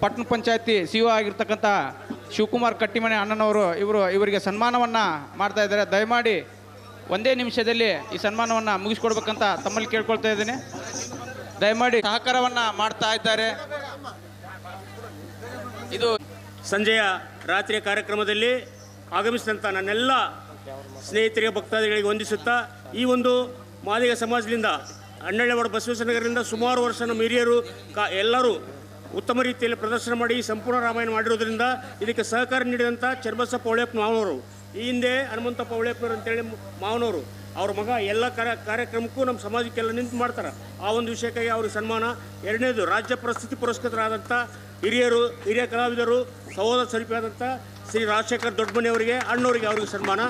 ಪಟ್ಟಣ ಪಂಚಾಯತಿ ಸಿಒ ಆಗಿರ್ತಕ್ಕಂಥ ಶಿವಕುಮಾರ್ ಕಟ್ಟಿಮನೆ ಅಣ್ಣನವರು ಇವರಿಗೆ ಸನ್ಮಾನವನ್ನು ಮಾಡ್ತಾ ಇದ್ದಾರೆ. ದಯಮಾಡಿ ಒಂದೇ ನಿಮಿಷದಲ್ಲಿ ಈ ಸನ್ಮಾನವನ್ನು ಮುಗಿಸ್ಕೊಡ್ಬೇಕಂತ ತಮ್ಮಲ್ಲಿ ಕೇಳ್ಕೊಳ್ತಾ ಇದ್ದೀನಿ. ದಯಮಾಡಿ ಸಹಕಾರವನ್ನು ಮಾಡ್ತಾ ಇದ್ದಾರೆ. ಇದು ಸಂಜೆಯ ರಾತ್ರಿಯ ಕಾರ್ಯಕ್ರಮದಲ್ಲಿ ಆಗಮಿಸಿದಂಥ ನನ್ನೆಲ್ಲ ಸ್ನೇಹಿತರಿಗೆ ಭಕ್ತಾದಿಗಳಿಗೆ ವಂದಿಸುತ್ತಾ, ಈ ಒಂದು ಮಾದಿಗ ಸಮಾಜದಿಂದ ಅಣ್ಣಳ್ಳಿವಾಡ ಬಸವೇಶ್ವರನಗರದಿಂದ ಸುಮಾರು ವರ್ಷ ನಮ್ಮ ಹಿರಿಯರು ಎಲ್ಲರೂ ಉತ್ತಮ ರೀತಿಯಲ್ಲಿ ಪ್ರದರ್ಶನ ಮಾಡಿ ಸಂಪೂರ್ಣ ರಾಮಾಯಣ ಮಾಡಿರೋದ್ರಿಂದ ಇದಕ್ಕೆ ಸಹಕಾರ ನೀಡಿದಂಥ ಚನ್ನಬಸಪ್ಪ ಹೊಳೆಯಪ್ಪ ಮಾವನವರು, ಈ ಹಿಂದೆ ಹನುಮಂತಪ್ಪ ಹೊಳೆಯಪ್ಪನವರು ಅಂತೇಳಿ ಮಾವನವರು, ಅವ್ರ ಮಗ ಎಲ್ಲ ಕಾರ್ಯಕ್ರಮಕ್ಕೂ ನಮ್ಮ ಸಮಾಜಕ್ಕೆಲ್ಲ ನಿಂತು ಮಾಡ್ತಾರೆ. ಆ ಒಂದು ವಿಷಯಕ್ಕಾಗಿ ಅವ್ರಿಗೆ ಸನ್ಮಾನ. ಎರಡನೇದು, ರಾಜ್ಯ ಪ್ರಶಸ್ತಿ ಪುರಸ್ಕೃತರಾದಂಥ ಹಿರಿಯ ಕಲಾವಿದರು ಸಹೋದರ ಸ್ವರೂಪಿಯಾದಂಥ ಶ್ರೀ ರಾಜಶೇಖರ್ ದೊಡ್ಡಮನೆಯವರಿಗೆ ಅಣ್ಣವರಿಗೆ ಅವ್ರಿಗೆ ಸನ್ಮಾನ.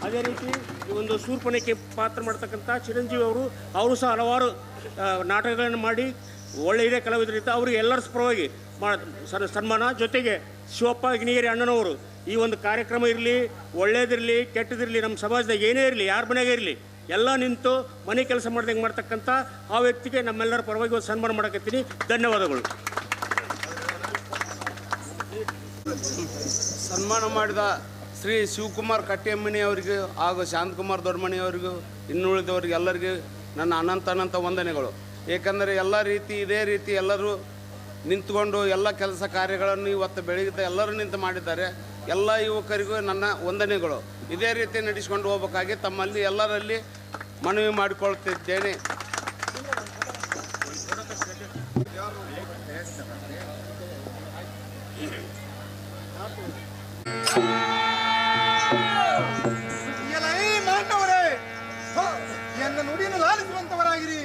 ಅದೇ ರೀತಿ ಈ ಒಂದು ಶೂರ್ಪಣಕ್ಕೆ ಪಾತ್ರ ಮಾಡ್ತಕ್ಕಂಥ ಚಿರಂಜೀವಿ ಅವರು ಸಹ ಹಲವಾರು ನಾಟಕಗಳನ್ನು ಮಾಡಿ ಒಳ್ಳೆ ಹಿರಿಯ ಕಲಾವಿದರಿದ್ದ ಅವರಿಗೆ ಎಲ್ಲರ ಪರವಾಗಿ ಸನ್ಮಾನ. ಜೊತೆಗೆ ಶಿವಪ್ಪ ಗಿಣಿಗೇರಿ ಅಣ್ಣನವರು ಈ ಒಂದು ಕಾರ್ಯಕ್ರಮ ಇರಲಿ, ಒಳ್ಳೇದಿರಲಿ ಕೆಟ್ಟದಿರಲಿ, ನಮ್ಮ ಸಮಾಜದಾಗ ಏನೇ ಇರಲಿ, ಯಾರ ಮನೆಗೆ ಇರಲಿ, ಎಲ್ಲ ನಿಂತು ಮನೆ ಕೆಲಸ ಮಾಡ್ದಂಗೆ ಮಾಡ್ತಕ್ಕಂಥ ಆ ವ್ಯಕ್ತಿಗೆ ನಮ್ಮೆಲ್ಲರ ಪರವಾಗಿ ಒಂದು ಸನ್ಮಾನ ಮಾಡಕತ್ತೀನಿ. ಧನ್ಯವಾದಗಳು. ಸನ್ಮಾನ ಮಾಡಿದ ಶ್ರೀ ಶಿವಕುಮಾರ್ ಕಟ್ಟಿಮನೆಯವರಿಗೂ ಹಾಗೂ ಶಾಂತಕುಮಾರ್ ದೊಡ್ಡಮನೆಯವರಿಗೂ ಇನ್ನುಳಿದವರಿಗೆ ಎಲ್ಲರಿಗೂ ನನ್ನ ಅನಂತ ವಂದನೆಗಳು. ಏಕೆಂದರೆ ಇದೇ ರೀತಿ ಎಲ್ಲರೂ ನಿಂತ್ಕೊಂಡು ಎಲ್ಲ ಕೆಲಸ ಕಾರ್ಯಗಳನ್ನು ಇವತ್ತು ಬೆಳಗ್ಗೆ ಎಲ್ಲರೂ ನಿಂತು ಮಾಡಿದ್ದಾರೆ. ಎಲ್ಲ ಯುವಕರಿಗೂ ನನ್ನ ವಂದನೆಗಳು. ಇದೇ ರೀತಿ ನಡೆಸಿಕೊಂಡು ಹೋಗಬೇಕಾಗಿ ತಮ್ಮಲ್ಲಿ ಎಲ್ಲರಲ್ಲಿ ಮನವಿ ಮಾಡಿಕೊಳ್ತಿದ್ದೇನೆ. ನನ್ನ ನುಡಿಯನ್ನು ಲಾಲಿಸುವಂತವರಾಗಿರಿ.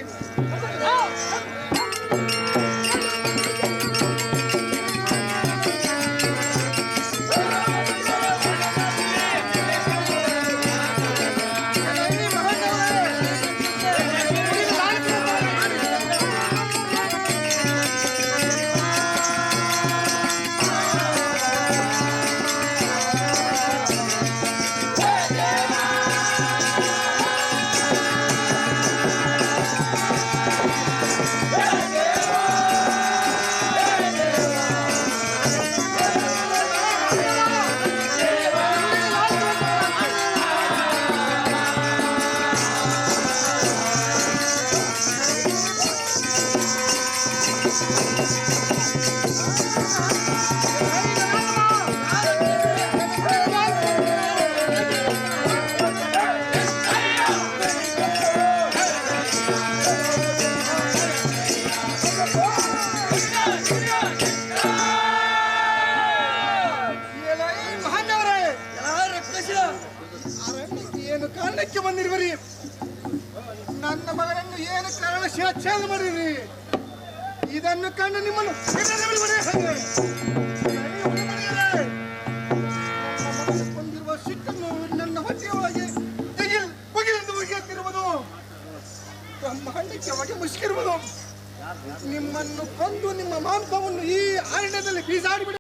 ಕಾರಣಕ್ಕೆ ಬಂದಿರುವರಿ, ನನ್ನ ಮಗನನ್ನು ಏನು ಕಾರಣ ಶಿವಚ್ಛೇದ ಮಾಡಿರಿ. ಇದನ್ನು ಕಂಡು ನಿಮ್ಮನ್ನು ಹೊಂದಿರುವ ಸಿಕ್ಕನ್ನು ನನ್ನ ಹೊಟ್ಟೆಯೊಳಗೆ ಬಗೆದು ಒಗೆಯುತ್ತಿರುವುದು, ಬ್ರಹ್ಮಾಂಡಕ್ಕೆ ಹೊಗೆ ಮುಷ್ಕಿರುವುದು. ನಿಮ್ಮನ್ನು ಕೊಂದು ನಿಮ್ಮ ಮಾಂಸವನ್ನು ಈ ಅರಣ್ಯದಲ್ಲಿ ಬೀಸಾಡಿಬಿಡಿ.